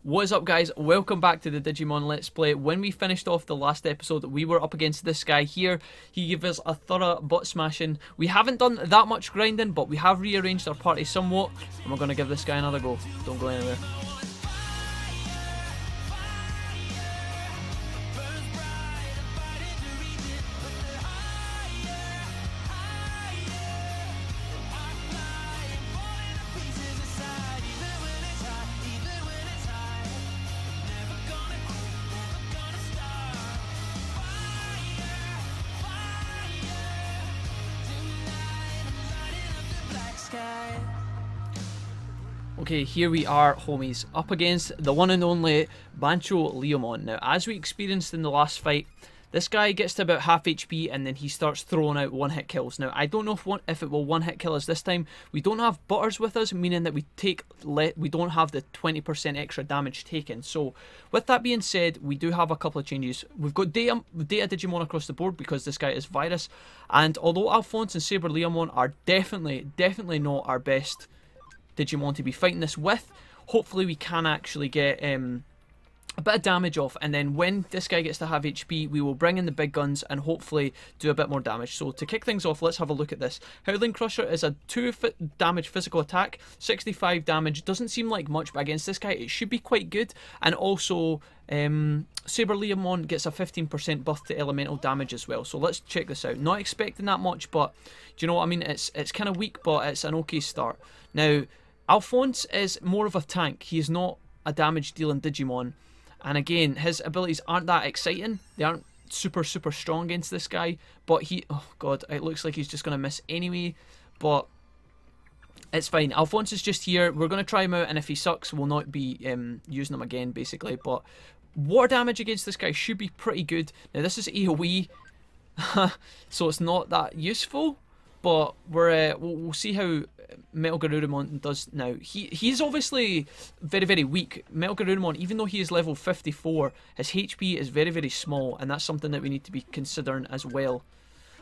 What is up, guys? Welcome back to the Digimon Let's Play. When we finished off the last episode, we were up against this guy here. He gave us a thorough butt smashing. We haven't done that much grinding, but we have rearranged our party somewhat, and we're going to give this guy another go. Don't go anywhere. Okay, here we are, homies, up against the one and only Bancholeomon. Now, as we experienced in the last fight, this guy gets to about half HP and then he starts throwing out one-hit kills. Now, I don't know if it will one-hit kill us this time. We don't have butters with us, meaning that we don't have the 20% extra damage taken. So, with that being said, we do have a couple of changes. We've got data Digimon across the board because this guy is virus. And although Alphonse and cyberspace are definitely not our best Digimon to be fighting this with, hopefully we can actually get a bit of damage off, and then when this guy gets to have HP, we will bring in the big guns and hopefully do a bit more damage. So to kick things off, let's have a look at this. Howling Crusher is a 2 damage physical attack, 65 damage. Doesn't seem like much, but against this guy it should be quite good. And also cyberspace gets a 15% buff to elemental damage as well. So let's check this out. Not expecting that much, but do you know what I mean? It's kind of weak, but it's an okay start. Now, Alphonse is more of a tank. He is not a damage dealing Digimon. And again, his abilities aren't that exciting. They aren't super strong against this guy. But oh god, it looks like he's just going to miss anyway. But it's fine. Alphonse is just here. We're going to try him out, and if he sucks, we'll not be using him again, basically. But water damage against this guy should be pretty good. Now, this is AoE, so it's not that useful. But we'll see how Metal Garurumon does now. He's obviously very weak. Metal Garurumon, even though he is level 54, his HP is very small, and that's something that we need to be considering as well.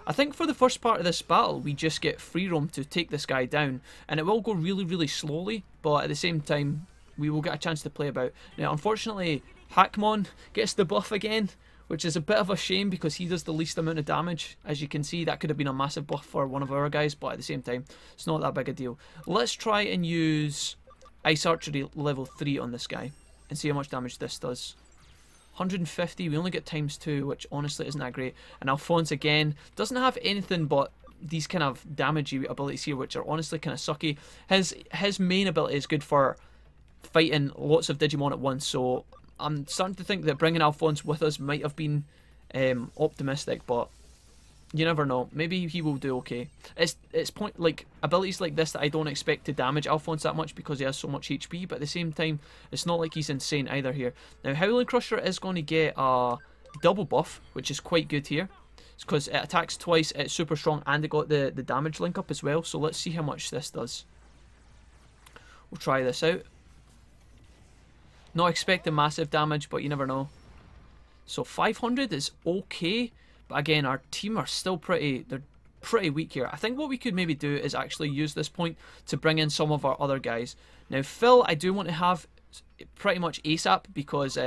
I think for the first part of this battle, we just get free roam to take this guy down, and it will go really slowly, but at the same time, we will get a chance to play about. Now, unfortunately, Hackmon gets the buff again, which is a bit of a shame because he does the least amount of damage. As you can see, that could have been a massive buff for one of our guys, but at the same time, it's not that big a deal. Let's try and use Ice Archery level 3 on this guy and see how much damage this does. 150, we only get ×2, which honestly isn't that great. And Alphonse, again, doesn't have anything but these kind of damagey abilities here, which are honestly kind of sucky. His main ability is good for fighting lots of Digimon at once, so I'm starting to think that bringing Alphonse with us might have been optimistic, but you never know. Maybe he will do okay. It's abilities like this that I don't expect to damage Alphonse that much because he has so much HP, but at the same time, it's not like he's insane either here. Now, Howling Crusher is going to get a double buff, which is quite good here. It's because it attacks twice, it's super strong, and it got the damage link up as well. So let's see how much this does. We'll try this out. Not expecting massive damage, but you never know. So 500 is okay, but again, our team are still they're pretty weak here. I think what we could maybe do is actually use this point to bring in some of our other guys. Now, Phil, I do want to have pretty much ASAP because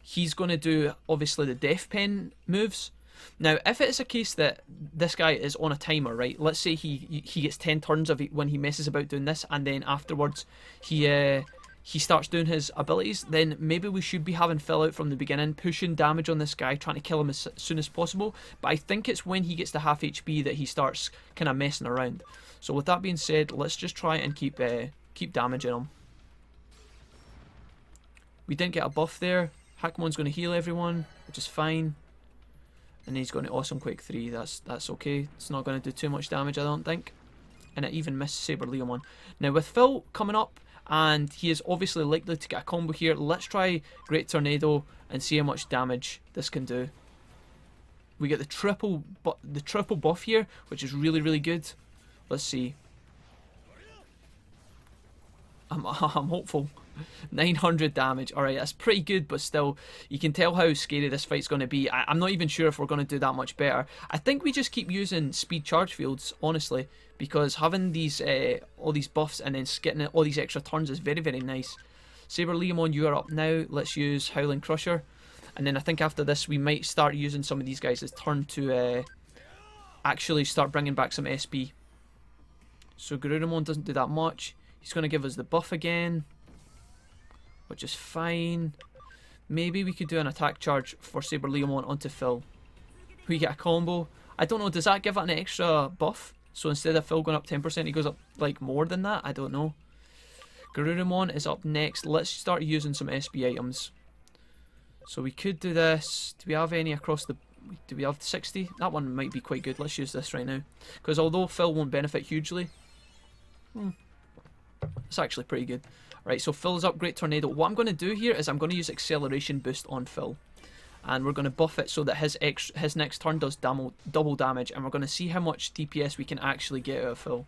he's going to do, obviously, the Death Pen moves. Now, if it is a case that this guy is on a timer, right? Let's say he gets 10 turns when he messes about doing this, and then afterwards he starts doing his abilities, then maybe we should be having Phil out from the beginning, pushing damage on this guy, trying to kill him as soon as possible. But I think it's when he gets to half HP that he starts kind of messing around. So with that being said, let's just try and keep damaging him. We didn't get a buff there. Hackmon's going to heal everyone, which is fine. And he's going to Awesome Quake 3. That's okay. It's not going to do too much damage, I don't think. And it even missed cyberspace. Now with Phil coming up, and he is obviously likely to get a combo here. Let's try Great Tornado and see how much damage this can do. We get the triple buff here, which is really good. Let's see. I'm hopeful. 900 damage. Alright, that's pretty good, but still, you can tell how scary this fight's going to be. I'm not even sure if we're going to do that much better. I think we just keep using speed charge fields, honestly, because having these all these buffs and then getting all these extra turns is very nice. Cyberleomon, you are up now. Let's use Howling Crusher. And then I think after this we might start using some of these guys' turn to actually start bringing back some SP. So Garurumon doesn't do that much. He's going to give us the buff again, which is fine. Maybe we could do an attack charge for Cyberleomon onto Phil. We get a combo. I don't know, does that give it an extra buff? So instead of Phil going up 10%, he goes up like more than that? I don't know. Garurumon is up next. Let's start using some SP items. So we could do this. Do we have any across the... Do we have 60? That one might be quite good. Let's use this right now. Because although Phil won't benefit hugely, it's actually pretty good. Right, so Phil's up, Great Tornado. What I'm going to do here is I'm going to use Acceleration Boost on Phil. And we're going to buff it so that his next turn does double damage. And we're going to see how much DPS we can actually get out of Phil.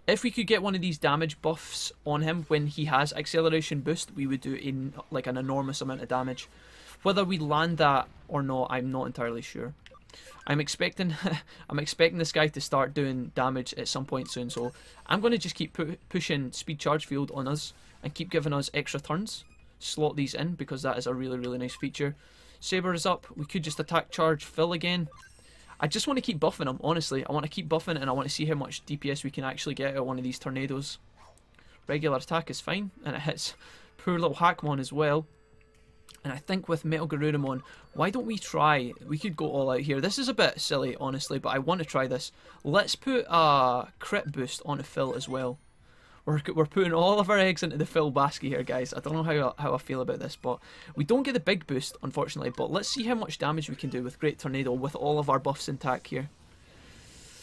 If we could get one of these damage buffs on him when he has Acceleration Boost, we would do like an enormous amount of damage. Whether we land that or not, I'm not entirely sure. I'm expecting this guy to start doing damage at some point soon, so I'm going to just keep pushing Speed Charge Field on us and keep giving us extra turns. Slot these in because that is a really, really nice feature. Saber is up. We could just attack charge Phil again. I just want to keep buffing him, honestly. I want to keep buffing and I want to see how much DPS we can actually get out of one of these tornadoes. Regular attack is fine, and it hits poor little Hackmon as well. And I think with Metal Garurumon, why don't we try... We could go all out here. This is a bit silly, honestly, but I want to try this. Let's put a crit boost on Phil as well. We're putting all of our eggs into the Phil basket here, guys. I don't know how I feel about this, but we don't get the big boost, unfortunately. But let's see how much damage we can do with Great Tornado with all of our buffs intact here.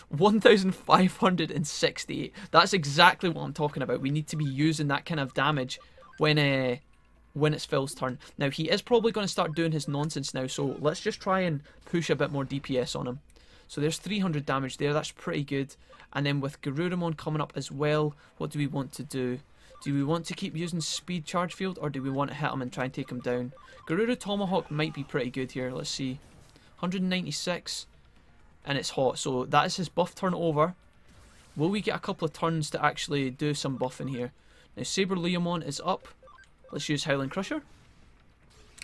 1,568. That's exactly what I'm talking about. We need to be using that kind of damage when it's Phil's turn. Now, he is probably going to start doing his nonsense now, so let's just try and push a bit more DPS on him. So there's 300 damage there. That's pretty good. And then with Garurumon coming up as well, what do we want to do? Do we want to keep using Speed Charge Field, or do we want to hit him and try and take him down? Garuru Tomahawk might be pretty good here. Let's see. 196. And it's hot. So that is his buff turn over. Will we get a couple of turns to actually do some buffing here? Now, Cyberleomon is up. Let's use Howling Crusher.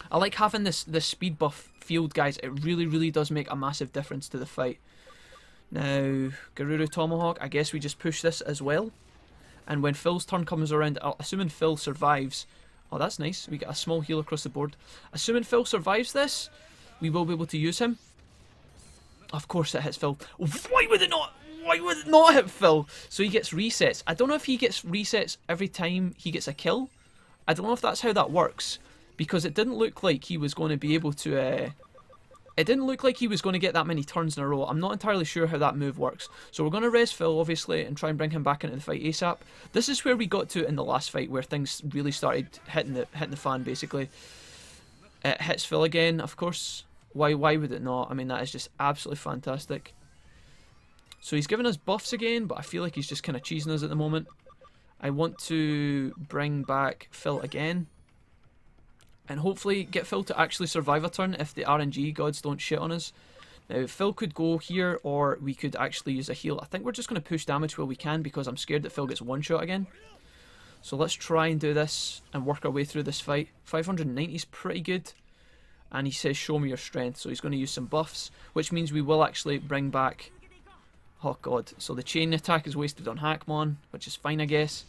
I like having this speed buff field, guys. It really, really does make a massive difference to the fight. Now, Garuru Tomahawk, I guess we just push this as well. And when Phil's turn comes around, assuming Phil survives... Oh, that's nice. We get a small heal across the board. Assuming Phil survives this, we will be able to use him. Of course it hits Phil. Why would it not? Why would it not hit Phil? So he gets resets. I don't know if he gets resets every time he gets a kill. I don't know if that's how that works. Because it didn't look like he was going to be able to... It didn't look like he was going to get that many turns in a row. I'm not entirely sure how that move works. So we're going to res Phil, obviously, and try and bring him back into the fight ASAP. This is where we got to in the last fight, where things really started hitting the fan, basically. It hits Phil again, of course. Why would it not? I mean, that is just absolutely fantastic. So he's giving us buffs again, but I feel like he's just kind of cheesing us at the moment. I want to bring back Phil again. And hopefully get Phil to actually survive a turn if the RNG gods don't shit on us. Now, Phil could go here, or we could actually use a heal. I think we're just going to push damage where we can, because I'm scared that Phil gets one-shot again. So let's try and do this and work our way through this fight. 590 is pretty good. And he says, show me your strength. So he's going to use some buffs, which means we will actually bring back... Oh, God. So the chain attack is wasted on Hackmon, which is fine, I guess.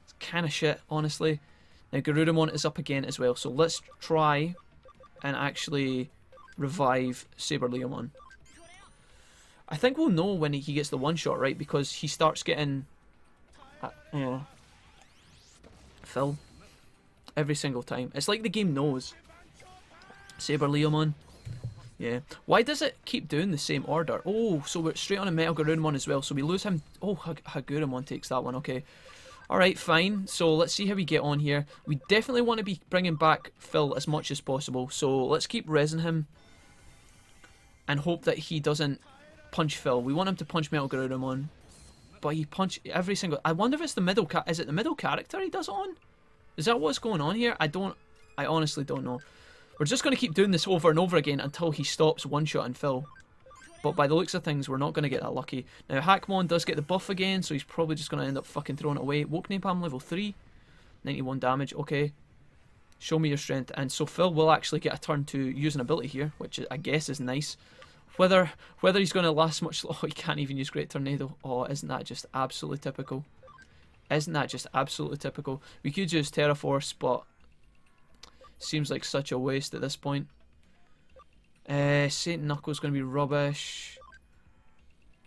It's kind of shit, honestly. Now, Garurumon is up again as well, so let's try and actually revive Cyberleomon. I think we'll know when he gets the one-shot, right? Because he starts getting... Phil. Every single time. It's like the game knows. Cyberleomon. Yeah. Why does it keep doing the same order? Oh, so we're straight on a Metal Garurumon as well, so we lose him... Oh, Hagurumon takes that one, okay. Alright, fine. So let's see how we get on here. We definitely want to be bringing back Phil as much as possible. So let's keep rezzing him. And hope that he doesn't punch Phil. We want him to punch Metal Garurumon. But he punched every single... I wonder if it's the middle... Is it the middle character he does it on? Is that what's going on here? I honestly don't know. We're just going to keep doing this over and over again until he stops one-shotting Phil. But by the looks of things, we're not going to get that lucky. Now, Hackmon does get the buff again, so he's probably just going to end up fucking throwing it away. Woke Napalm level 3. 91 damage, okay. Show me your strength. And so Phil will actually get a turn to use an ability here, which I guess is nice. Whether he's going to last much... Oh, he can't even use Great Tornado. Oh, isn't that just absolutely typical? Isn't that just absolutely typical? We could use Terra Force, but... Seems like such a waste at this point. Saint Knuckles going to be rubbish.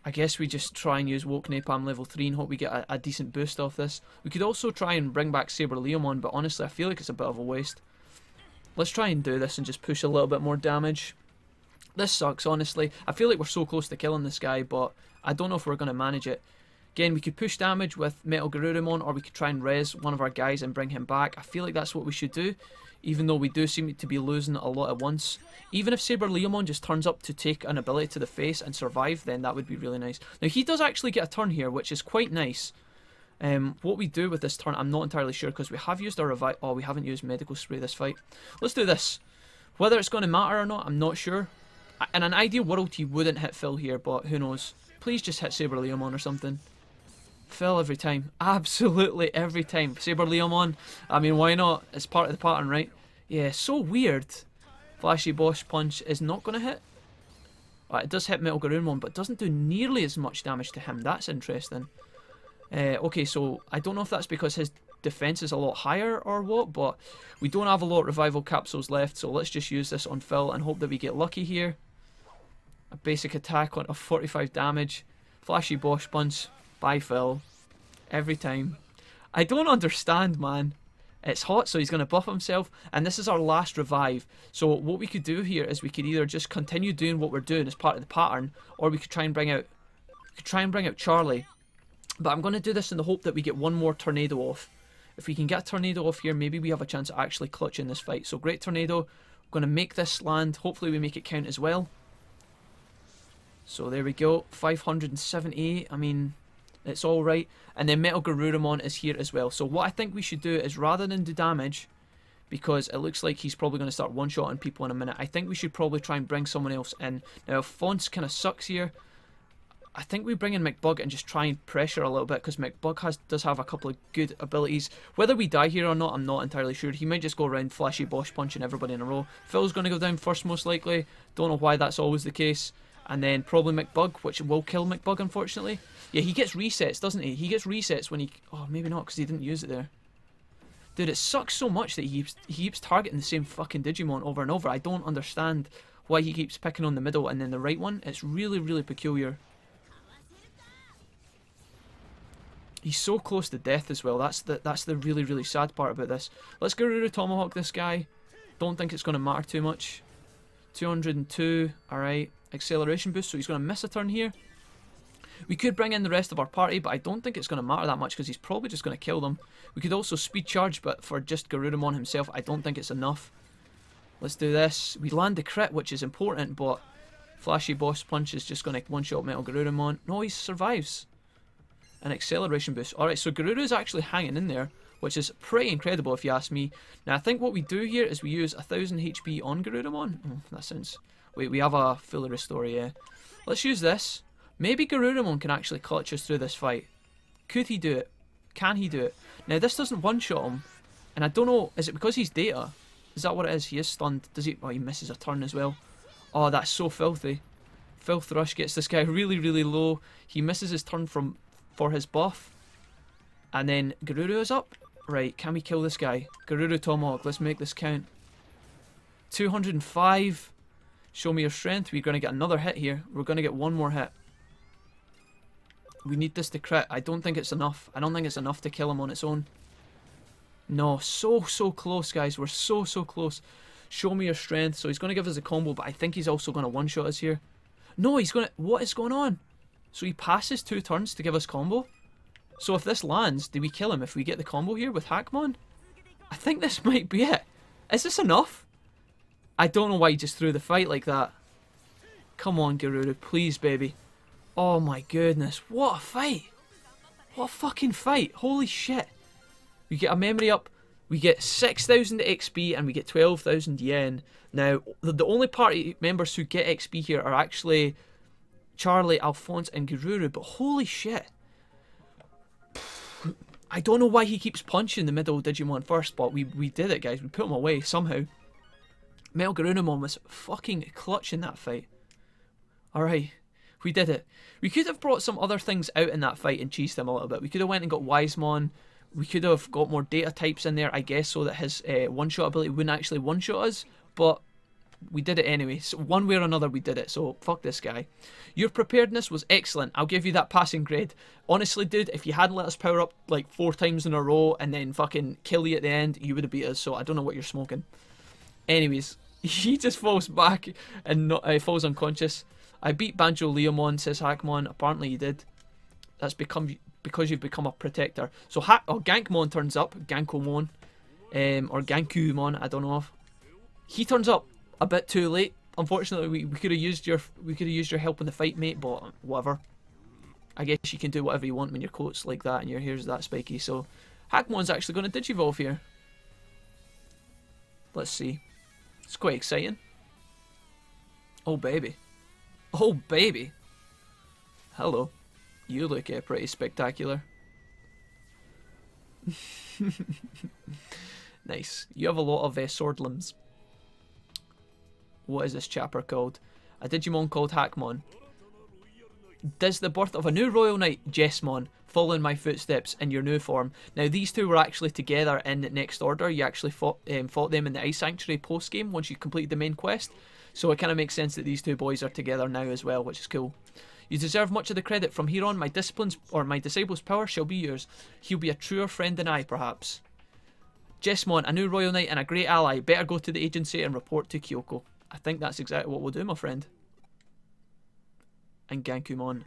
I guess we just try and use Woke Napalm level 3 and hope we get a decent boost off this. We could also try and bring back Cyberleomon, but honestly I feel like it's a bit of a waste. Let's try and do this and just push a little bit more damage. This sucks, honestly. I feel like we're so close to killing this guy, but I don't know if we're going to manage it. Again, we could push damage with Metal Garurumon, or we could try and res one of our guys and bring him back. I feel like that's what we should do, even though we do seem to be losing a lot at once. Even if Cyberleomon just turns up to take an ability to the face and survive, then that would be really nice. Now, he does actually get a turn here, which is quite nice. What we do with this turn, I'm not entirely sure, because we have used our revive... Oh, we haven't used Medical Spray this fight. Let's do this. Whether it's going to matter or not, I'm not sure. In an ideal world, he wouldn't hit Phil here, but who knows. Please just hit Cyberleomon or something. Phil every time. Absolutely every time. Cyberleomon, I mean, why not? It's part of the pattern, right? Yeah, so weird. Flashy Boss Punch is not going to hit. It does hit Metal Garurumon, but doesn't do nearly as much damage to him. That's interesting. Okay, so I don't know if that's because his defense is a lot higher or what, but we don't have a lot of revival capsules left, so let's just use this on Phil and hope that we get lucky here. A basic attack of 45 damage. Flashy Boss Punch. Bye, Phil. Every time. I don't understand, man. It's hot, so he's going to buff himself, and this is our last revive. So what we could do here is we could either just continue doing what we're doing as part of the pattern, or we could try and bring out Charlie. But I'm going to do this in the hope that we get one more tornado off. If we can get a tornado off here, maybe we have a chance of actually clutching this fight. So Great Tornado. I'm going to make this land. Hopefully we make it count as well. So there we go. 578. I mean... It's alright. And then Metal Garurumon is here as well. So what I think we should do is, rather than do damage, because it looks like he's probably going to start one-shotting people in a minute, I think we should probably try and bring someone else in. Now, Fonts kind of sucks here. I think we bring in McBug and just try and pressure a little bit, because McBug does have a couple of good abilities. Whether we die here or not, I'm not entirely sure. He might just go around Flashy Boss punching everybody in a row. Phil's going to go down first, most likely. Don't know why that's always the case. And then probably McBug, which will kill McBug, unfortunately. Yeah, he gets resets, doesn't he? He gets resets when he... Oh, maybe not, because he didn't use it there. Dude, it sucks so much that he keeps targeting the same fucking Digimon over and over. I don't understand why he keeps picking on the middle and then the right one. It's really, really peculiar. He's so close to death as well. That's the really, really sad part about this. Let's Garuru Tomahawk this guy. Don't think it's going to matter too much. 202, alright. Acceleration boost, so he's going to miss a turn here. We could bring in the rest of our party, but I don't think it's going to matter that much because he's probably just going to kill them. We could also speed charge, but for just Garurumon himself, I don't think it's enough. Let's do this. We land the crit, which is important, but Flashy Boss Punch is just going to one-shot Metal Garurumon. No, he survives. An acceleration boost. Alright, so Garuru is actually hanging in there, which is pretty incredible if you ask me. Now, I think what we do here is we use 1000 HP on Garurumon. Oh, that sounds... Wait, we have a full restore, yeah. Let's use this. Maybe Garurumon can actually clutch us through this fight. Could he do it? Can he do it? Now, this doesn't one-shot him. And I don't know, is it because he's data? Is that what it is? He is stunned. Does he? Oh, he misses a turn as well. Oh, that's so filthy. Filth Rush gets this guy really, really low. He misses his turn for his buff. And then Garuru is up. Right, can we kill this guy? Garuru Tomahawk, let's make this count. 205. Show me your strength. We're going to get another hit here. We're going to get one more hit. We need this to crit. I don't think it's enough. I don't think it's enough to kill him on its own. No, so close, guys. We're so close. Show me your strength. So he's going to give us a combo, but I think he's also going to one-shot us here. No, he's going to... What is going on? So he passes 2 turns to give us combo? So if this lands, do we kill him if we get the combo here with Hackmon? I think this might be it. Is this enough? I don't know why he just threw the fight like that. Come on, Garuru, please, baby. Oh my goodness, what a fight. What a fucking fight. Holy shit. We get a memory up, we get 6,000 XP, and we get 12,000 yen. Now, the only party members who get XP here are actually Charlie, Alphonse, and Gururu, but holy shit. I don't know why he keeps punching the middle Digimon first, but we did it, guys. We put him away somehow. Metal Garunamon was fucking clutch in that fight. Alright, we did it. We could have brought some other things out in that fight and cheesed him a little bit. We could have went and got Wisemon. We could have got more data types in there, I guess, so that his one-shot ability wouldn't actually one-shot us. But we did it anyway. So one way or another, we did it. So fuck this guy. Your preparedness was excellent. I'll give you that passing grade. Honestly, dude, if you hadn't let us power up like 4 times in a row and then fucking kill you at the end, you would have beat us. So I don't know what you're smoking. Anyways, he just falls back and falls unconscious. I beat Bancholeomon, says Hackmon. Apparently you did. That's because you've become a protector. So Gankmon turns up. Gankomon. Or Gankumon, I don't know if. He turns up a bit too late. Unfortunately, we could have used your help in the fight, mate, but whatever. I guess you can do whatever you want when your coat's like that and your hair's that spiky. So Hackmon's actually going to Digivolve here. Let's see. It's quite exciting. Oh, baby. Oh, baby. Hello. You look pretty spectacular. Nice. You have a lot of sword limbs. What is this chapter called? A Digimon called Hackmon. Does the birth of a new royal knight, Jessmon, follow in my footsteps in your new form? Now, these two were actually together in Next Order. You actually fought them in the Ice Sanctuary post-game once you completed the main quest. So it kind of makes sense that these two boys are together now as well, which is cool. You deserve much of the credit. From here on, my disciple's power shall be yours. He'll be a truer friend than I, perhaps. Jessmon, a new royal knight and a great ally. Better go to the agency and report to Kyoko. I think that's exactly what we'll do, my friend. And Gankumon.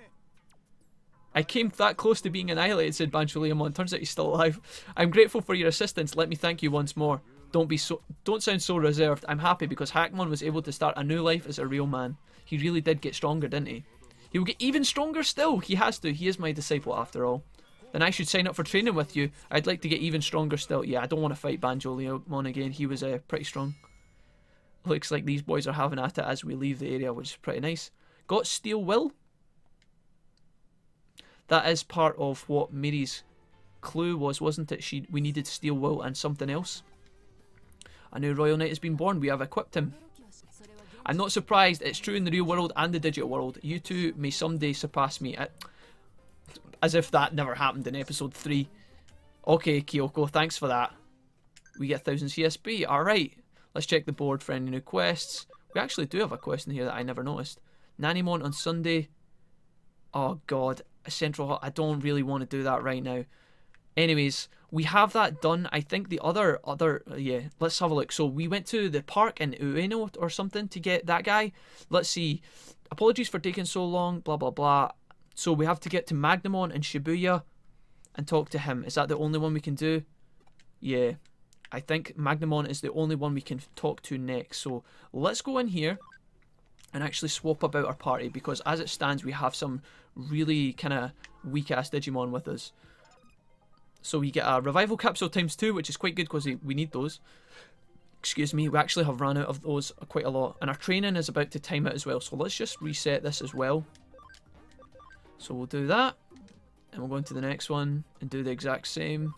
I came that close to being annihilated, said Bancholeomon. Turns out he's still alive. I'm grateful for your assistance. Let me thank you once more. Don't sound so reserved. I'm happy because Hackmon was able to start a new life as a real man. He really did get stronger, didn't he? He will get even stronger still. He has to. He is my disciple after all. Then I should sign up for training with you. I'd like to get even stronger still. Yeah, I don't want to fight Bancholeomon again. He was pretty strong. Looks like these boys are having at it as we leave the area, which is pretty nice. Got Steel Will? That is part of what Mary's clue was, wasn't it? We needed Steel Will and something else. A new Royal Knight has been born. We have equipped him. I'm not surprised. It's true in the real world and the digital world. You two may someday surpass me. As if that never happened in episode 3. Okay, Kyoko, thanks for that. We get 1000 CSB. Alright. Let's check the board for any new quests. We actually do have a quest in here that I never noticed. Nannymon on Sunday. Oh god. A central hut. I don't really want to do that right now. Anyways, we have that done. I think the other yeah, let's have a look. So we went to the park in Ueno or something to get that guy. Let's see. Apologies for taking so long, blah blah blah. So we have to get to Magnamon and Shibuya and talk to him. Is that the only one we can do? Yeah. I think Magnamon is the only one we can talk to next. So let's go in here and actually swap about our party, because as it stands we have some really kind of weak ass Digimon with us. So we get a revival capsule ×2, which is quite good because we need those. Excuse me, we actually have run out of those quite a lot. And our training is about to time out as well. So let's just reset this as well. So we'll do that. And we'll go into the next one and do the exact same.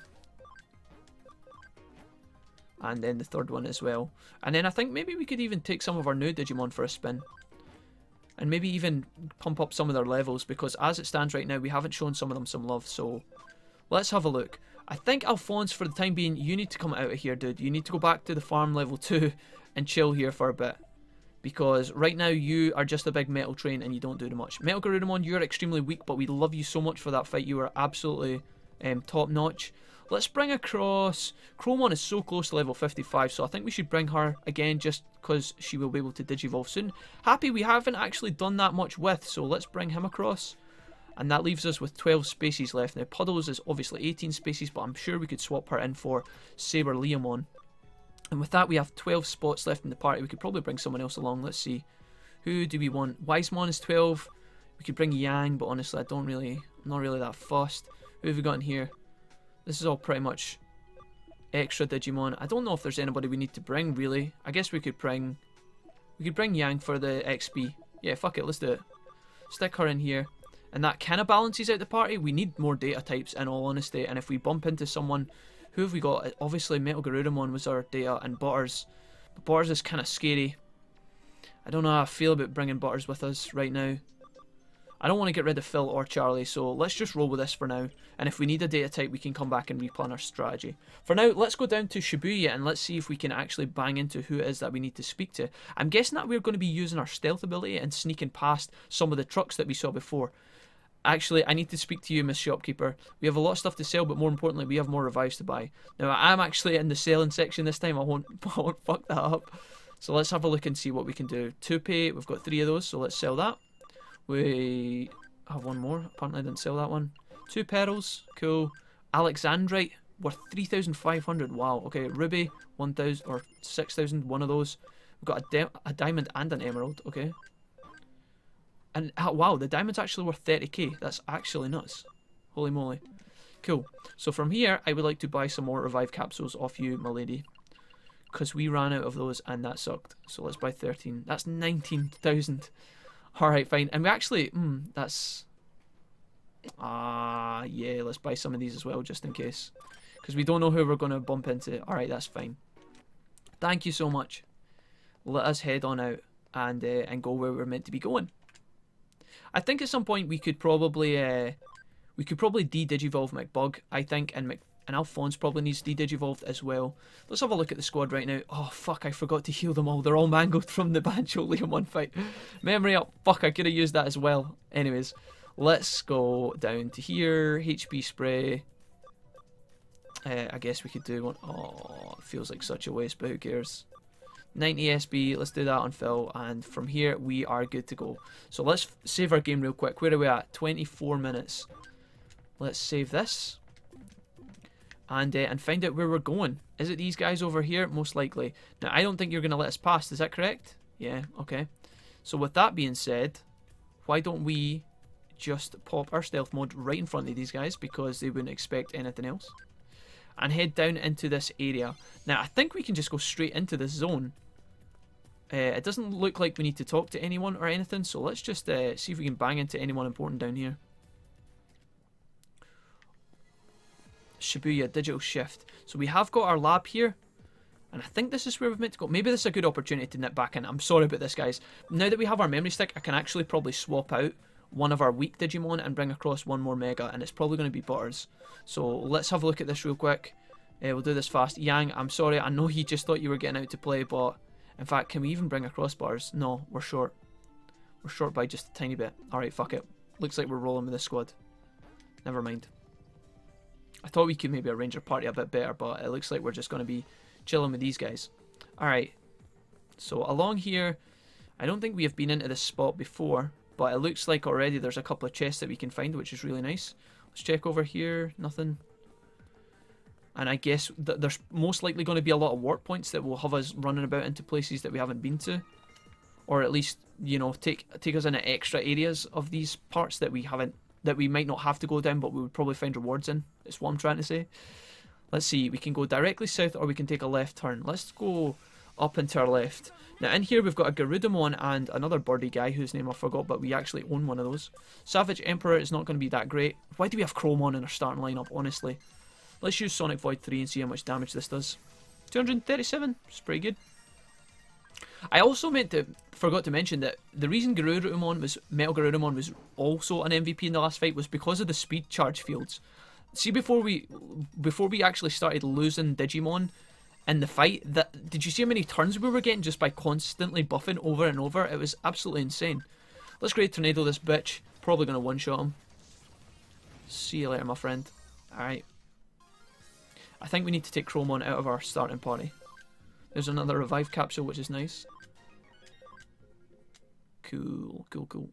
And then the third one as well. And then I think maybe we could even take some of our new Digimon for a spin. And maybe even pump up some of their levels, because as it stands right now, we haven't shown some of them some love. So let's have a look. I think Alphonse, for the time being, you need to come out of here, dude. You need to go back to the farm level 2 and chill here for a bit. Because right now you are just a big metal train and you don't do much. Metal Garurumon, you're extremely weak, but we love you so much for that fight. You were absolutely top notch. Let's bring across... Chromon is so close to level 55, so I think we should bring her again just because she will be able to Digivolve soon. Happy we haven't actually done that much with, so let's bring him across. And that leaves us with 12 spaces left. Now, Puddles is obviously 18 spaces, but I'm sure we could swap her in for Cyberleomon. And with that, we have 12 spots left in the party. We could probably bring someone else along. Let's see. Who do we want? Wisemon is 12. We could bring Yang, but honestly, I'm not really that fussed. Who have we got in here? This is all pretty much extra Digimon. I don't know if there's anybody we need to bring, really. I guess we could bring Yang for the XP. Yeah, fuck it, let's do it. Stick her in here. And that kind of balances out the party. We need more data types, in all honesty. And if we bump into someone... Who have we got? Obviously, Metal was our data, and Butters. But Butters is kind of scary. I don't know how I feel about bringing Butters with us right now. I don't want to get rid of Phil or Charlie, so let's just roll with this for now. And if we need a data type, we can come back and replan our strategy. For now, let's go down to Shibuya and let's see if we can actually bang into who it is that we need to speak to. I'm guessing that we're going to be using our stealth ability and sneaking past some of the trucks that we saw before. Actually, I need to speak to you, Miss Shopkeeper. We have a lot of stuff to sell, but more importantly, we have more revives to buy. Now, I'm actually in the selling section this time. I won't fuck that up. So let's have a look and see what we can do. Toupee, we've got 3 of those, so let's sell that. We have one more. Apparently I didn't sell that one. 2 pearls, cool. Alexandrite, worth 3,500. Wow, okay. Ruby, 1,000 or 6,000, one of those. We've got a diamond and an emerald, okay. And wow, the diamond's actually worth 30k. That's actually nuts. Holy moly. Cool. So from here, I would like to buy some more revive capsules off you, my lady. Because we ran out of those and that sucked. So let's buy 13. That's 19,000. Alright, fine. And we actually... that's... yeah, let's buy some of these as well, just in case. Because we don't know who we're going to bump into. Alright, that's fine. Thank you so much. Let us head on out and go where we're meant to be going. I think at some point we could probably de-digivolve McBug, I think, and Alphonse probably needs de-digivolved as well. Let's have a look at the squad right now. Oh, fuck, I forgot to heal them all. They're all mangled from the Bancholeomon fight. Memory up. Fuck, I could have used that as well. Anyways, let's go down to here. HP spray. I guess we could do one. Oh, it feels like such a waste, but who cares? 90 SB, let's do that on Phil, and from here we are good to go. So let's save our game real quick. Where are we at? 24 minutes. Let's save this and find out where we're going. Is it these guys over here? Most likely. Now, I don't think you're going to let us pass. Is that correct? Yeah, okay. So with that being said, why don't we just pop our stealth mode right in front of these guys, because they wouldn't expect anything else, and head down into this area. Now, I think we can just go straight into this zone. It doesn't look like we need to talk to anyone or anything, so let's just see if we can bang into anyone important down here. Shibuya, digital shift. So we have got our lab here, and I think this is where we're meant to go. Maybe this is a good opportunity to nip back in. I'm sorry about this, guys. Now that we have our memory stick, I can actually probably swap out one of our weak Digimon and bring across one more Mega, and it's probably going to be Butters. So let's have a look at this real quick. We'll do this fast. Yang, I'm sorry, I know you just thought you were getting out to play, but in fact, can we even bring across Butters? No, we're short. We're short by just a tiny bit. Alright, fuck it. Looks like we're rolling with this squad. Never mind. I thought we could maybe arrange our party a bit better, but it looks like we're just going to be chilling with these guys. Alright. So along here, I don't think we have been into this spot before, but it looks like already there's a couple of chests that we can find, which is really nice. Let's check over here. Nothing. And I guess that there's most likely going to be a lot of warp points that will have us running about into places that we haven't been to. Or at least, you know, take us into extra areas of these parts that we might not have to go down, but we would probably find rewards in. That's what I'm trying to say. Let's see, we can go directly south or we can take a left turn. Let's go up and to our left. Now in here we've got a Garudamon and another birdie guy whose name I forgot, but we actually own one of those. Savage Emperor is not going to be that great. Why do we have Chromon in our starting lineup, honestly? Let's use Sonic Void 3 and see how much damage this does. 237, it's pretty good. I also forgot to mention that the reason Metal Garudamon was also an MVP in the last fight was because of the speed charge fields. See, before we actually started losing Digimon in the fight, did you see how many turns we were getting just by constantly buffing over and over? It was absolutely insane. Let's Great Tornado this bitch. Probably going to one-shot him. See you later, my friend. Alright. I think we need to take Chromon out of our starting party. There's another revive capsule, which is nice. Cool, cool, cool.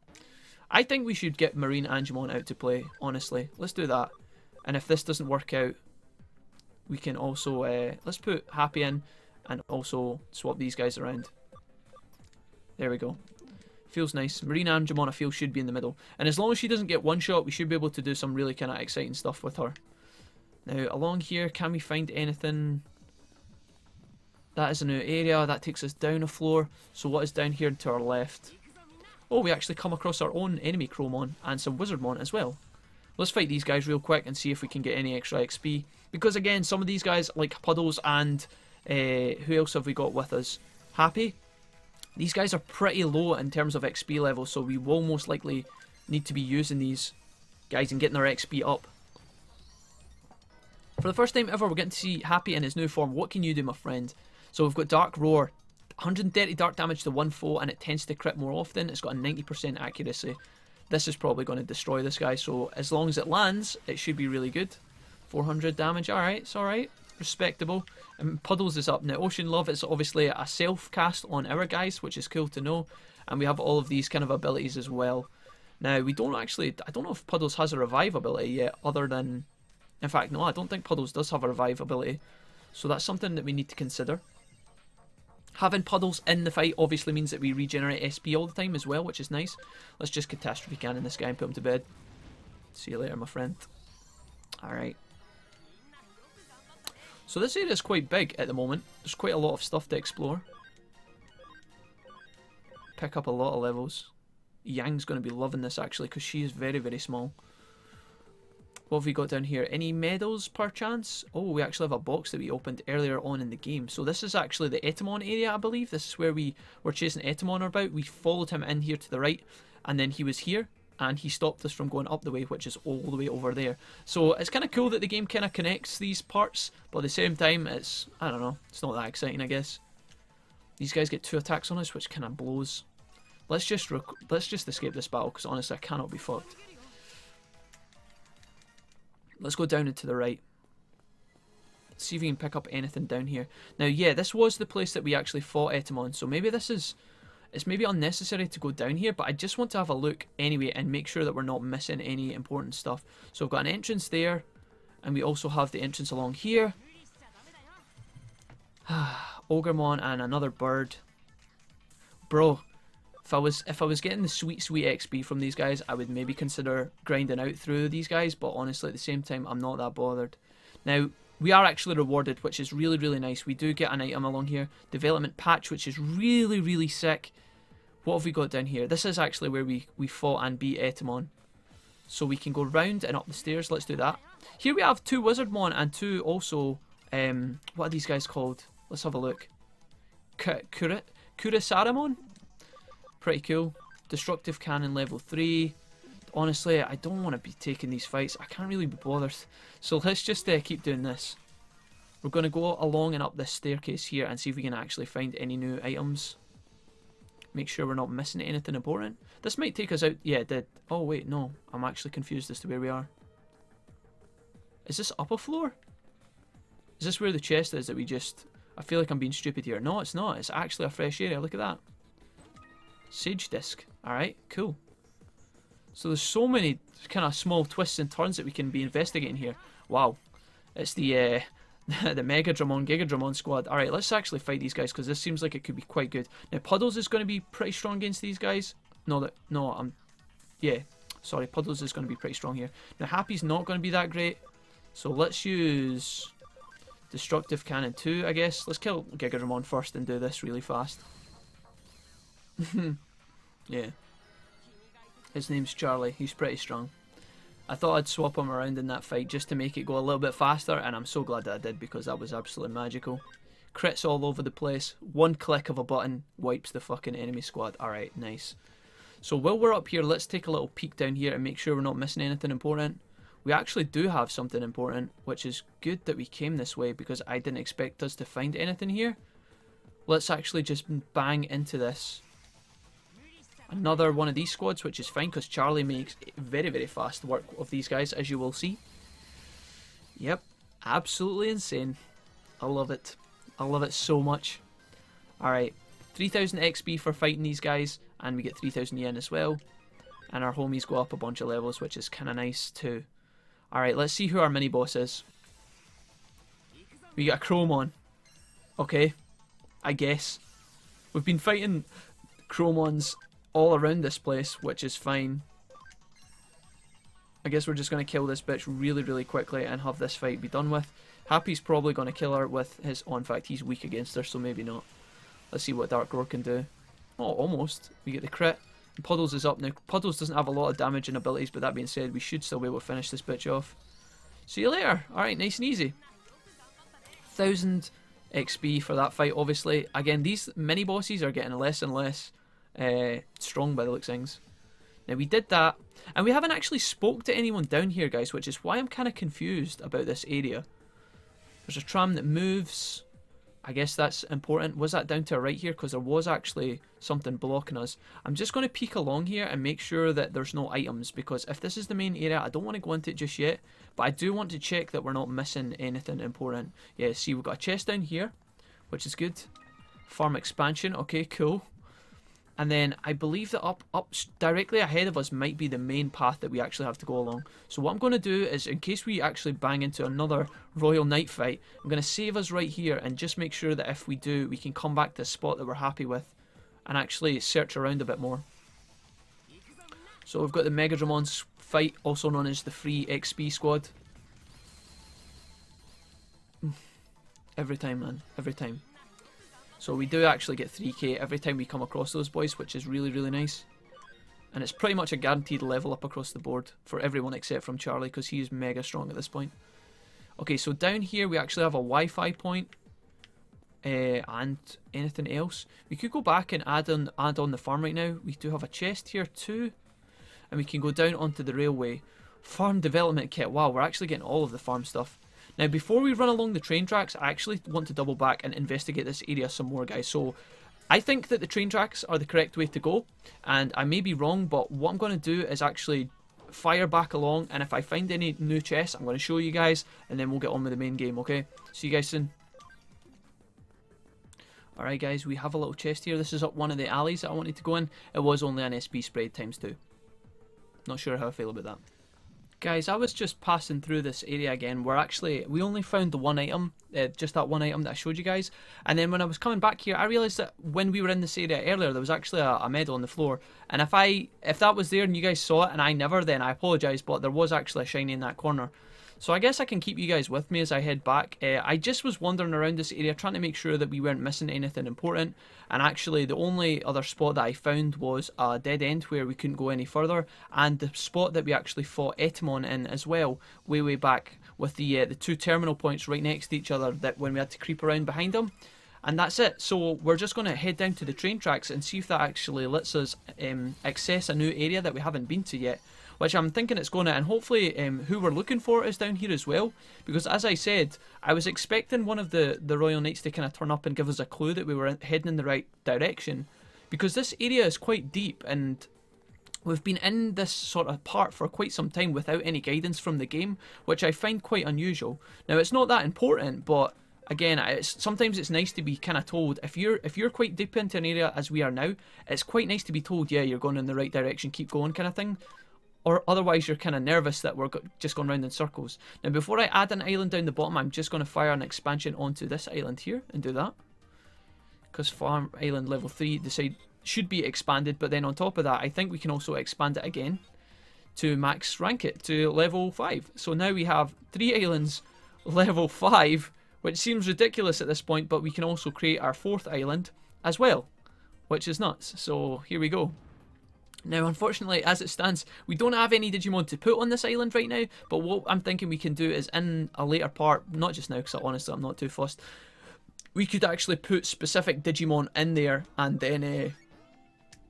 I think we should get Marine Angemon out to play, honestly. Let's do that. And if this doesn't work out, we can also... let's put Happy in and also swap these guys around. There we go. Feels nice. Marine Angemon, I feel, should be in the middle. And as long as she doesn't get one shot, we should be able to do some really kind of exciting stuff with her. Now, along here, can we find anything? That is a new area. That takes us down a floor. So what is down here to our left? Oh, we actually come across our own enemy Crowmon and some Wizardmon as well. Let's fight these guys real quick and see if we can get any extra XP. Because again, some of these guys, like Puddles and who else have we got with us? Happy. These guys are pretty low in terms of XP level, so we will most likely need to be using these guys and getting our XP up. For the first time ever, we're getting to see Happy in his new form. What can you do, my friend? So we've got Dark Roar. 130 dark damage to one foe, and it tends to crit more often. It's got a 90% accuracy. This is probably going to destroy this guy, so as long as it lands, it should be really good. 400 damage, alright, it's alright. Respectable. And Puddles is up. Now, Ocean Love is obviously a self-cast on our guys, which is cool to know. And we have all of these kind of abilities as well. Now, we don't actually... I don't know if Puddles has a revive ability yet, other than... In fact, no, I don't think Puddles does have a revive ability. So that's something that we need to consider. Having Puddles in the fight obviously means that we regenerate SP all the time as well, which is nice. Let's just Catastrophe Cannon this guy and put him to bed. See you later, my friend. Alright. So this area is quite big at the moment. There's quite a lot of stuff to explore. Pick up a lot of levels. Yang's going to be loving this actually, because she is very, very small. What have we got down here? Any medals perchance? Oh, we actually have a box that we opened earlier on in the game. So this is actually the Etamon area, I believe. This is where we were chasing Etamon about. We followed him in here to the right, and then he was here, and he stopped us from going up the way, which is all the way over there. So it's kind of cool that the game kind of connects these parts, but at the same time, it's, I don't know, it's not that exciting, I guess. These guys get 2 attacks on us, which kind of blows. Let's just escape this battle, because honestly, I cannot be fucked. Let's go down and to the right. Let's see if we can pick up anything down here. Now, yeah, this was the place that we actually fought Etamon, so maybe this is... It's maybe unnecessary to go down here, but I just want to have a look anyway and make sure that we're not missing any important stuff. So we've got an entrance there, and we also have the entrance along here. Ogremon and another bird. Bro, if I was getting the sweet XP from these guys, I would maybe consider grinding out through these guys, but honestly at the same time I'm not that bothered. Now, we are actually rewarded, which is really, really nice. We do get an item along here. Development patch, which is really, really sick. What have we got down here? This is actually where we fought and beat Etamon. So we can go round and up the stairs. Let's do that. Here we have 2 Wizardmon and 2 also, what are these guys called? Let's have a look. Kurisaramon? Pretty cool. Destructive Cannon level 3. Honestly, I don't want to be taking these fights. I can't really be bothered. So let's just keep doing this. We're going to go along and up this staircase here and see if we can actually find any new items. Make sure we're not missing anything important. This might take us out. Yeah, it did. Oh, wait, no. I'm actually confused as to where we are. Is this upper floor? Is this where the chest is that we just... I feel like I'm being stupid here. No, it's not. It's actually a fresh area. Look at that. Sage disc. Alright, cool. So there's so many kind of small twists and turns that we can be investigating here. Wow. It's the the Mega Dramon, Giga Dramon squad. Alright, let's actually fight these guys because this seems like it could be quite good. Now, Puddles is going to be pretty strong against these guys. Yeah. Sorry, Puddles is going to be pretty strong here. Now, Happy's not going to be that great. So let's use Destructive Cannon 2, I guess. Let's kill Giga Dramon first and do this really fast. Yeah. His name's Charlie. He's pretty strong. I thought I'd swap him around in that fight just to make it go a little bit faster, and I'm so glad that I did because that was absolutely magical. Crits all over the place. One click of a button wipes the fucking enemy squad. Alright, nice. So while we're up here, let's take a little peek down here and make sure we're not missing anything important. We actually do have something important, which is good that we came this way because I didn't expect us to find anything here. Let's actually just bang into this. Another one of these squads, which is fine because Charlie makes very, very fast work of these guys, as you will see. Yep, absolutely insane. I love it. I love it so much. Alright, 3000 XP for fighting these guys, and we get 3000 yen as well. And our homies go up a bunch of levels, which is kind of nice too. Alright, let's see who our mini-boss is. We got a Crowmon. Okay, I guess. We've been fighting Crowmons all around this place, which is fine. I guess we're just going to kill this bitch really, really quickly and have this fight be done with. Happy's probably going to kill her with his... Oh, in fact, he's weak against her, so maybe not. Let's see what Dark Roar can do. Oh, almost. We get the crit. Puddles is up now. Puddles doesn't have a lot of damage and abilities, but that being said, we should still be able to finish this bitch off. See you later. Alright, nice and easy. 1000 XP for that fight, obviously. Again, these mini bosses are getting less and less strong by the looks of things. Now, we did that, and we haven't actually spoke to anyone down here, guys, which is why I'm kind of confused about this area. There's a tram that moves. I guess that's important. Was that down to our right here? Because there was actually something blocking us. I'm just going to peek along here and make sure that there's no items, because if this is the main area, I don't want to go into it just yet, but I do want to check that we're not missing anything important. Yeah, see, we've got a chest down here, which is good. Farm expansion. Okay, cool. And then I believe that up directly ahead of us might be the main path that we actually have to go along. So what I'm going to do is, in case we actually bang into another Royal Knight fight, I'm going to save us right here and just make sure that if we do, we can come back to a spot that we're happy with and actually search around a bit more. So we've got the Megadramon fight, also known as the free XP squad. Every time, man. Every time. So we do actually get 3k every time we come across those boys, which is really, really nice. And it's pretty much a guaranteed level up across the board for everyone except from Charlie, because he's mega strong at this point. Okay, so down here we actually have a Wi-Fi point. And anything else. We could go back and add on the farm right now. We do have a chest here too. And we can go down onto the railway. Farm development kit. Wow, we're actually getting all of the farm stuff. Now, before we run along the train tracks, I actually want to double back and investigate this area some more, guys. So, I think that the train tracks are the correct way to go, and I may be wrong, but what I'm going to do is actually fire back along, and if I find any new chests, I'm going to show you guys, and then we'll get on with the main game, okay? See you guys soon. Alright, guys, we have a little chest here. This is up one of the alleys that I wanted to go in. It was only an SP spread ×2. Not sure how I feel about that. Guys, I was just passing through this area again where actually we only found the one item, just that one item that I showed you guys. And then when I was coming back here, I realised that when we were in this area earlier, there was actually a medal on the floor. And if that was there and you guys saw it and I never, then I apologise, but there was actually a shiny in that corner. So I guess I can keep you guys with me as I head back. I just was wandering around this area trying to make sure that we weren't missing anything important. And actually the only other spot that I found was a dead end where we couldn't go any further. And the spot that we actually fought Etemon in as well, way back, with the two terminal points right next to each other, that when we had to creep around behind them. And that's it. So we're just going to head down to the train tracks and see if that actually lets us access a new area that we haven't been to yet. Which I'm thinking it's going to, and hopefully who we're looking for is down here as well. Because as I said, I was expecting one of the Royal Knights to kind of turn up and give us a clue that we were heading in the right direction. Because this area is quite deep, and we've been in this sort of part for quite some time without any guidance from the game, which I find quite unusual. Now, it's not that important, but again, sometimes it's nice to be kind of told, if you're quite deep into an area as we are now, it's quite nice to be told, yeah, you're going in the right direction, keep going kind of thing. Or otherwise you're kind of nervous that we're just going round in circles. Now, before I add an island down the bottom, I'm just going to fire an expansion onto this island here and do that. Because Farm Island level 3 should be expanded, but then on top of that, I think we can also expand it again to max rank it to level 5. So now we have 3 islands level 5, which seems ridiculous at this point, but we can also create our 4th island as well, which is nuts. So here we go. Now, unfortunately, as it stands, we don't have any Digimon to put on this island right now, but what I'm thinking we can do is in a later part, not just now, because honestly I'm not too fussed, we could actually put specific Digimon in there and then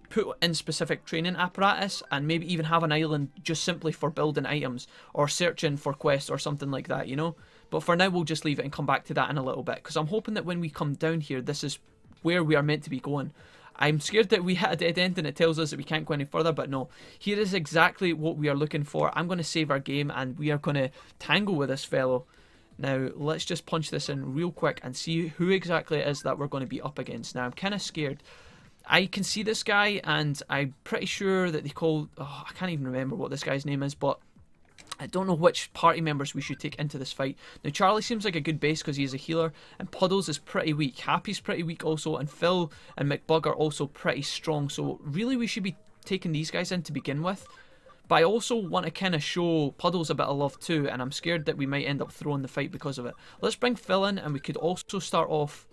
put in specific training apparatus and maybe even have an island just simply for building items or searching for quests or something like that, you know? But for now, we'll just leave it and come back to that in a little bit, because I'm hoping that when we come down here, this is where we are meant to be going. I'm scared that we hit a dead end and it tells us that we can't go any further, but no. Here is exactly what we are looking for. I'm going to save our game and we are going to tangle with this fellow. Now, let's just punch this in real quick and see who exactly it is that we're going to be up against. Now, I'm kind of scared. I can see this guy and I'm pretty sure that they call... Oh, I can't even remember what this guy's name is, but I don't know which party members we should take into this fight. Now, Charlie seems like a good base because he is a healer, and Puddles is pretty weak. Happy's pretty weak also, and Phil and McBug are also pretty strong. So really we should be taking these guys in to begin with. But I also want to kind of show Puddles a bit of love too, and I'm scared that we might end up throwing the fight because of it. Let's bring Phil in, and we could also start off...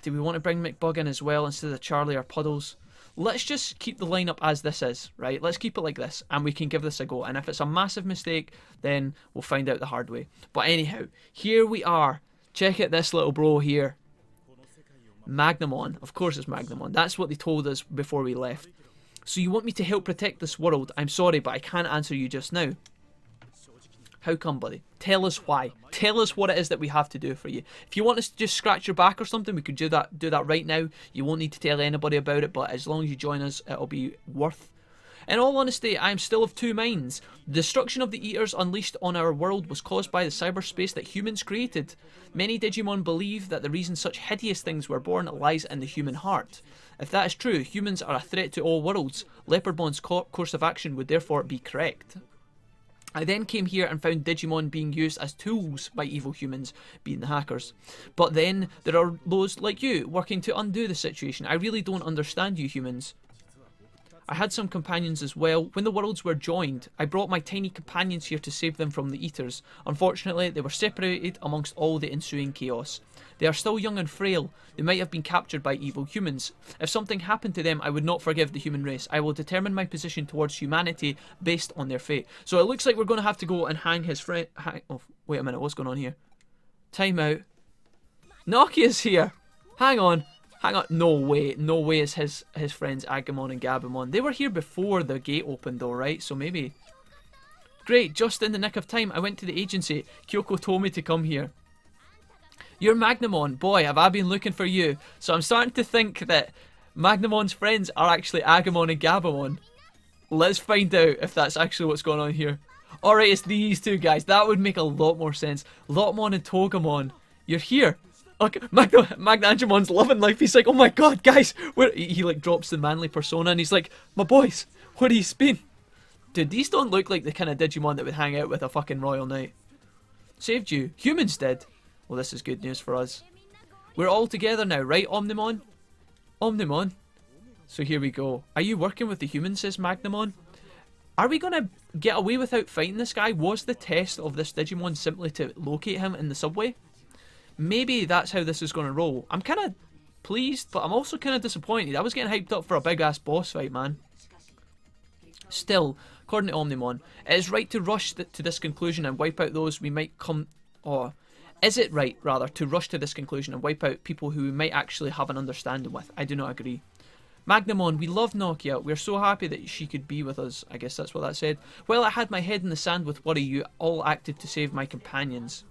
Do we want to bring McBug in as well instead of Charlie or Puddles? let's just keep the lineup as this is, right? Let's keep it like this, and we can give this a go. And if it's a massive mistake, then we'll find out the hard way. But anyhow, here we are. Check out this little bro here. Magnamon. Of course it's Magnamon. That's what they told us before we left. So you want me to help protect this world? I'm sorry, but I can't answer you just now. How come, buddy? Tell us why. Tell us what it is that we have to do for you. If you want us to just scratch your back or something, we could do that right now. You won't need to tell anybody about it, but as long as you join us, it'll be worth. In all honesty, I am still of two minds. The destruction of the Eaters unleashed on our world was caused by the cyberspace that humans created. Many Digimon believe that the reason such hideous things were born lies in the human heart. If that is true, humans are a threat to all worlds. Leopardmon's course of action would therefore be correct. I then came here and found Digimon being used as tools by evil humans, being the hackers. But then there are those like you working to undo the situation. I really don't understand you humans. I had some companions as well. When the worlds were joined, I brought my tiny companions here to save them from the Eaters. Unfortunately, they were separated amongst all the ensuing chaos. They are still young and frail. They might have been captured by evil humans. If something happened to them, I would not forgive the human race. I will determine my position towards humanity based on their fate. So it looks like we're going to have to go and hang his friend... Oh, wait a minute, what's going on here? Time out. Nokia's here! Hang on. Hang on. No way is his friends Agumon and Gabumon. They were here before the gate opened though, right? So maybe... Great, just in the nick of time. I went to the agency. Kyoko told me to come here. You're Magnamon. Boy, have I been looking for you. So I'm starting to think that Magnamon's friends are actually Agumon and Gabumon. Let's find out if that's actually what's going on here. Alright, it's these two guys. That would make a lot more sense. Lotmon and Togemon. You're here. Okay, Magnagemon's loving life. He's like, oh my god, guys. He like drops the manly persona and he's like, my boys, where have you been? Dude, these don't look like the kind of Digimon that would hang out with a fucking royal knight. Saved you. Humans did. Well, this is good news for us. We're all together now, right, Omnimon? Omnimon? So here we go. Are you working with the humans, says Magnamon? Are we going to get away without fighting this guy? Was the test of this Digimon simply to locate him in the subway? Maybe that's how this is going to roll. I'm kind of pleased, but I'm also kind of disappointed. I was getting hyped up for a big-ass boss fight, man. Still, according to Omnimon, it is right to rush to this conclusion and wipe out those we might come... Oh... Is it right, rather, to rush to this conclusion and wipe out people who we might actually have an understanding with? I do not agree. Magnamon, we love Nokia. We're so happy that she could be with us. I guess that's what that said. Well, I had my head in the sand with worry. You all acted to save my companions.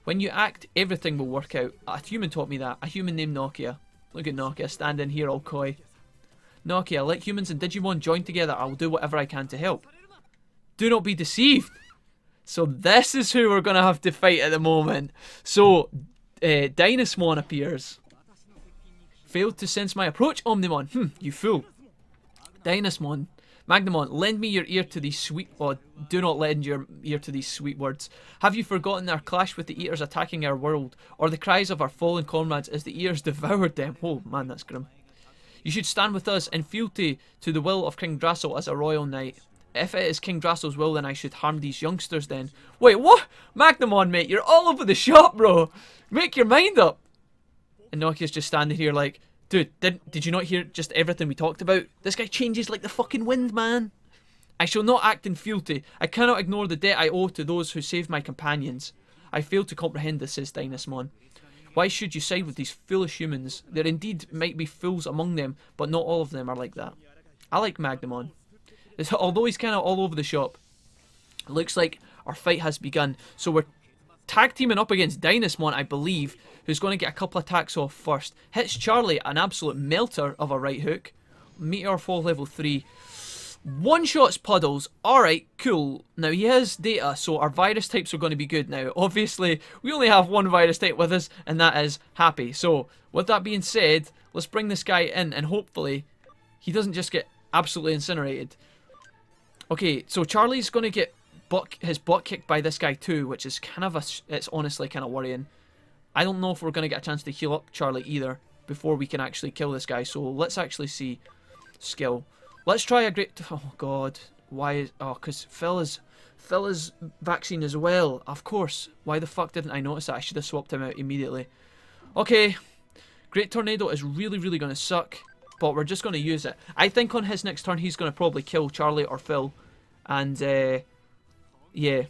When you act, everything will work out. A human taught me that. A human named Nokia. Look at Nokia standing here all coy. Nokia, let humans and Digimon join together. I will do whatever I can to help. Do not be deceived. So this is who we're going to have to fight at the moment. So, Dynasmon appears. Failed to sense my approach, Omnimon. You fool. Dynasmon. Magnamon, lend me your ear to these sweet... Oh, do not lend your ear to these sweet words. Have you forgotten our clash with the Eaters attacking our world? Or the cries of our fallen comrades as the Eaters devoured them? Oh, man, that's grim. You should stand with us in fealty to the will of King Drassel as a royal knight. If it is King Drassel's will, then I should harm these youngsters then. Wait, what? Magnamon, mate, you're all over the shop, bro. Make your mind up. And Nokia's just standing here like, dude, did you not hear just everything we talked about? This guy changes like the fucking wind, man. I shall not act in fealty. I cannot ignore the debt I owe to those who saved my companions. I fail to comprehend this, says Dynasmon. Why should you side with these foolish humans? There indeed might be fools among them, but not all of them are like that. I like Magnamon. Although he's kind of all over the shop. It looks like our fight has begun. So we're tag teaming up against Dynasmon, I believe, who's going to get a couple attacks off first. Hits Charlie, an absolute melter of a right hook. Meteor Fall level 3. One-shots Puddles. Alright, cool. Now he has data, so our virus types are going to be good now. Obviously, we only have one virus type with us, and that is Happy. So, with that being said, let's bring this guy in, and hopefully, he doesn't just get absolutely incinerated. Okay, so Charlie's going to get his butt kicked by this guy too, which is kind of it's honestly kind of worrying. I don't know if we're going to get a chance to heal up Charlie either before we can actually kill this guy, so let's actually see skill. Let's try a great... Oh god, why is... Oh, because Phil is vaccine as well, of course. Why the fuck didn't I notice that? I should have swapped him out immediately. Okay, Great Tornado is really, really going to suck, but we're just going to use it. I think on his next turn he's going to probably kill Charlie or Phil, and yeah,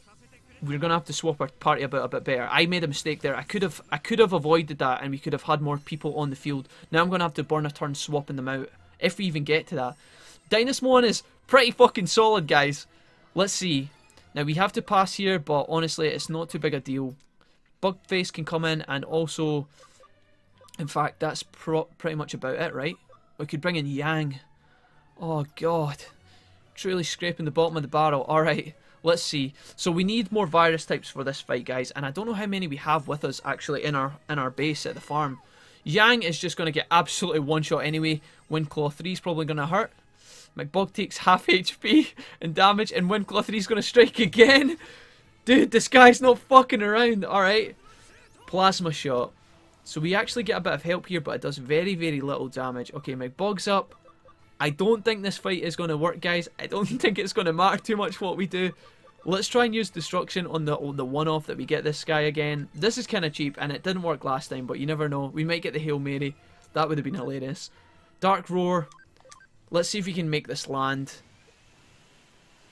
we're going to have to swap our party about a bit better. I made a mistake there. I could have avoided that, and we could have had more people on the field. Now I'm going to have to burn a turn swapping them out, if we even get to that. Dynasmon is pretty fucking solid, guys. Let's see. Now we have to pass here, but honestly, it's not too big a deal. Bugface can come in, and also, in fact, that's pretty much about it, right? We could bring in Yang. Oh god, truly scraping the bottom of the barrel. Alright, let's see. So we need more virus types for this fight, guys, and I don't know how many we have with us actually in our base at the farm. Yang is just going to get absolutely one shot anyway. Windclaw 3 is probably going to hurt. McBug takes half HP and damage, and Windclaw 3 is going to strike again. Dude, this guy's not fucking around. Alright. Plasma shot. So we actually get a bit of help here, but it does very, very little damage. Okay, McBug's up. I don't think this fight is going to work, guys. I don't think it's going to matter too much what we do. Let's try and use Destruction on the one-off that we get this guy again. This is kind of cheap, and it didn't work last time, but you never know. We might get the Hail Mary. That would have been hilarious. Dark Roar. Let's see if we can make this land.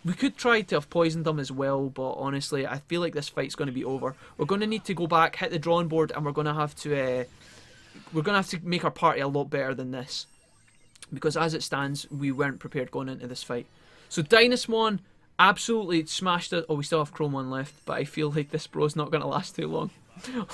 We could try to have poisoned them as well, but honestly, I feel like this fight's going to be over. We're going to need to go back, hit the drawing board, and we're going to have to make our party a lot better than this, because as it stands, we weren't prepared going into this fight. So Dynasmon absolutely smashed it. Oh, we still have Chromon left, but I feel like this bro's not going to last too long.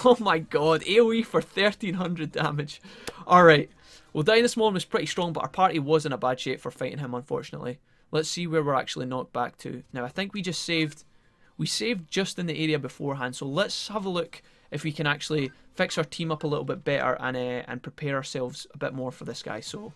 Oh my god, AoE for 1300 damage. Alright, well Dynasmon was pretty strong, but our party was in a bad shape for fighting him, unfortunately. Let's see where we're actually knocked back to. Now, I think we saved just in the area beforehand, so let's have a look if we can actually fix our team up a little bit better and prepare ourselves a bit more for this guy. So,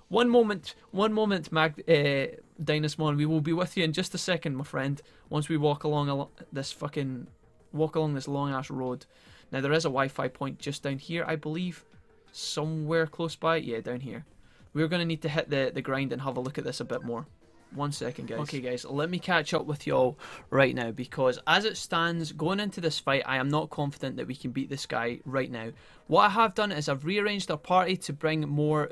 one moment, Dynasmon, we will be with you in just a second, my friend, once we walk along this long ass road. Now, there is a Wi-Fi point just down here, I believe, somewhere close by. Yeah, down here. We're going to need to hit the grind and have a look at this a bit more. 1 second, guys. Okay, guys, let me catch up with y'all right now, because as it stands, going into this fight, I am not confident that we can beat this guy right now. What I have done is I've rearranged our party to bring more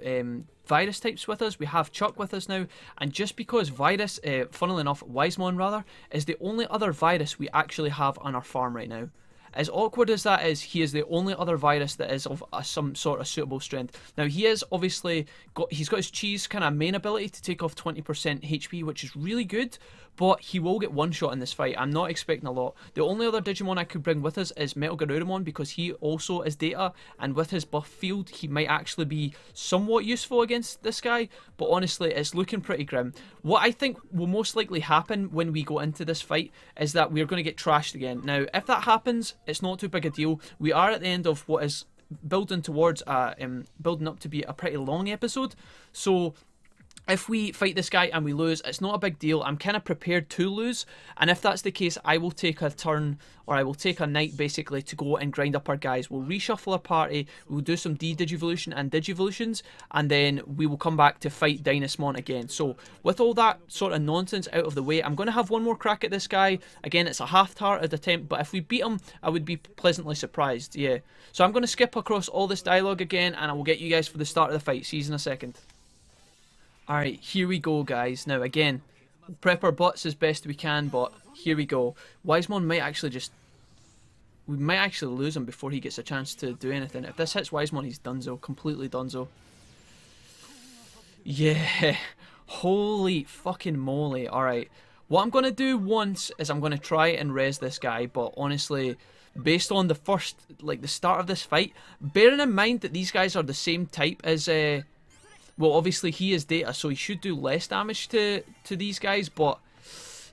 virus types with us. We have Chuck with us now, and just because virus, funnily enough, Wisemon rather, is the only other virus we actually have on our farm right now. As awkward as that is, he is the only other virus that is of some sort of suitable strength. Now, he is obviously he's got his cheese kind of main ability to take off 20% HP, which is really good, but he will get one shot in this fight. I'm not expecting a lot. The only other Digimon I could bring with us is Metalgarurumon, because he also is data, and with his buff field, he might actually be somewhat useful against this guy, but honestly, it's looking pretty grim. What I think will most likely happen when we go into this fight is that we're going to get trashed again. Now, if that happens, it's not too big a deal. We are at the end of what is building up to be a pretty long episode, so if we fight this guy and we lose, it's not a big deal. I'm kind of prepared to lose, and if that's the case, I will take a turn, or I will take a night basically to go and grind up our guys. We'll reshuffle our party, we'll do some D-Digivolution and Digivolutions, and then we will come back to fight Dynasmon again. So with all that sort of nonsense out of the way, I'm going to have one more crack at this guy. Again, it's a half-hearted attempt, but if we beat him, I would be pleasantly surprised, yeah. So I'm going to skip across all this dialogue again, and I will get you guys for the start of the fight. See you in a second. Alright, here we go, guys. Now, again, prep our butts as best we can, but here we go. Wisemon might actually we might actually lose him before he gets a chance to do anything. If this hits Wisemon, he's donezo. Completely donezo. Yeah. Holy fucking moly. Alright. What I'm going to do once is I'm going to try and res this guy, but honestly, based on the start of this fight, bearing in mind that these guys are the same type as, well, obviously he is data, so he should do less damage to these guys, but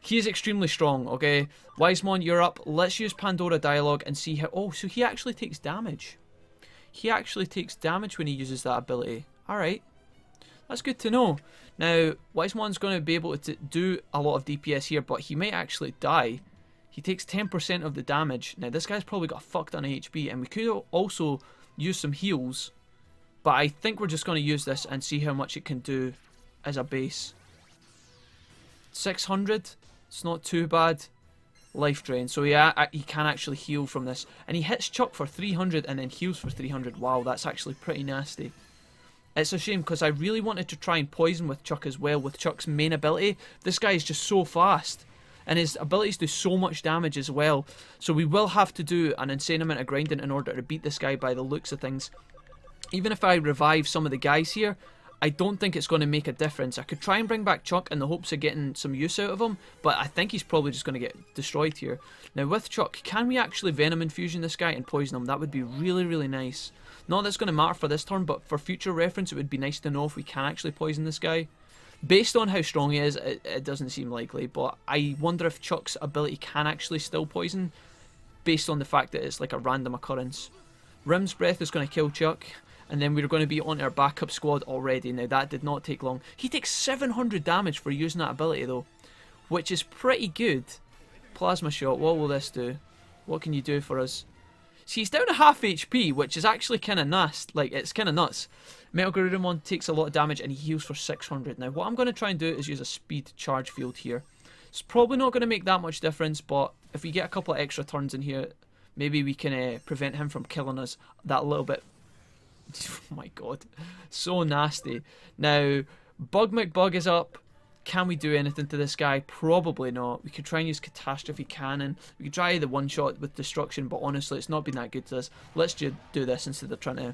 he is extremely strong, okay? Wisemon, you're up. Let's use Pandora Dialogue and see how... Oh, so he actually takes damage. He actually takes damage when he uses that ability. Alright. That's good to know. Now, Wisemon's going to be able to do a lot of DPS here, but he might actually die. He takes 10% of the damage. Now, this guy's probably got a fuck ton of HP, and we could also use some heals. But I think we're just going to use this and see how much it can do as a base. 600. It's not too bad. Life drain. So yeah, he can actually heal from this. And he hits Chuck for 300 and then heals for 300. Wow, that's actually pretty nasty. It's a shame because I really wanted to try and poison with Chuck as well, with Chuck's main ability. This guy is just so fast, and his abilities do so much damage as well. So we will have to do an insane amount of grinding in order to beat this guy by the looks of things. Even if I revive some of the guys here, I don't think it's going to make a difference. I could try and bring back Chuck in the hopes of getting some use out of him, but I think he's probably just going to get destroyed here. Now with Chuck, can we actually Venom Infusion this guy and poison him? That would be really, really nice. Not that it's going to matter for this turn, but for future reference it would be nice to know if we can actually poison this guy. Based on how strong he is, it doesn't seem likely, but I wonder if Chuck's ability can actually still poison, based on the fact that it's like a random occurrence. Rim's Breath is going to kill Chuck. And then we're going to be on our backup squad already. Now that did not take long. He takes 700 damage for using that ability though, which is pretty good. Plasma Shot, what will this do? What can you do for us? See, he's down to half HP, which is actually kind of nasty. Like, it's kind of nuts. Garurumon takes a lot of damage and he heals for 600. Now what I'm going to try and do is use a speed charge field here. It's probably not going to make that much difference, but if we get a couple of extra turns in here, maybe we can prevent him from killing us that little bit. Oh my god, so nasty. Now Bug McBug is up. Can we do anything to this guy? Probably not. We could try and use Catastrophe Cannon. We could try the one shot with Destruction, but honestly it's not been that good to us. Let's just do this instead of trying to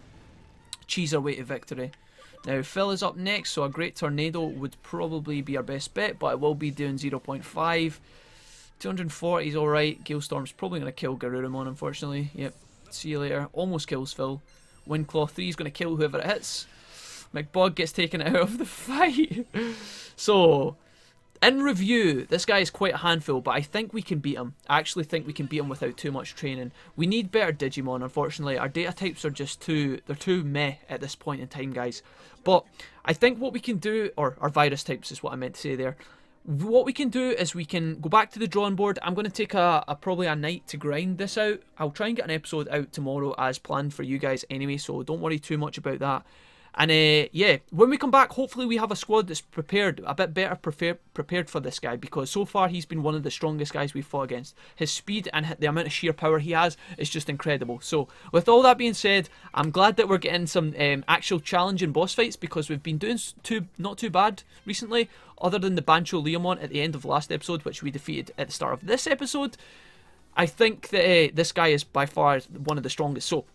cheese our way to victory. Now Phil is up next, so a Great Tornado would probably be our best bet, but it will be doing 0.5. 240 is alright. Galestorm's probably going to kill Garurumon, unfortunately. Yep, see you later. Almost kills Phil. Windclaw 3 is going to kill whoever it hits. McBug gets taken out of the fight. So, in review, this guy is quite a handful, but I think we can beat him. I actually think we can beat him without too much training. We need better Digimon, unfortunately. Our data types are just they're too meh at this point in time, guys. But I think what we can do, or our virus types is what I meant to say there. What we can do is we can go back to the drawing board. I'm going to take probably a night to grind this out. I'll try and get an episode out tomorrow as planned for you guys anyway, so don't worry too much about that. And yeah, when we come back, hopefully we have a squad that's prepared, a bit better prepared for this guy, because so far he's been one of the strongest guys we've fought against. His speed and the amount of sheer power he has is just incredible. So with all that being said, I'm glad that we're getting some actual challenging boss fights, because we've been doing not too bad recently, other than the Bancholeomon at the end of the last episode, which we defeated at the start of this episode. I think that this guy is by far one of the strongest. So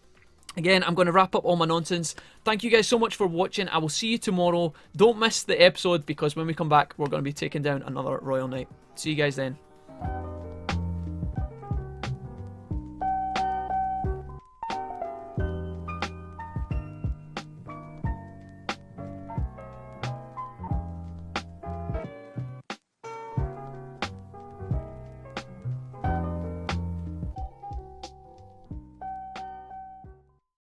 again, I'm going to wrap up all my nonsense. Thank you guys so much for watching. I will see you tomorrow. Don't miss the episode, because when we come back, we're going to be taking down another Royal Knight. See you guys then.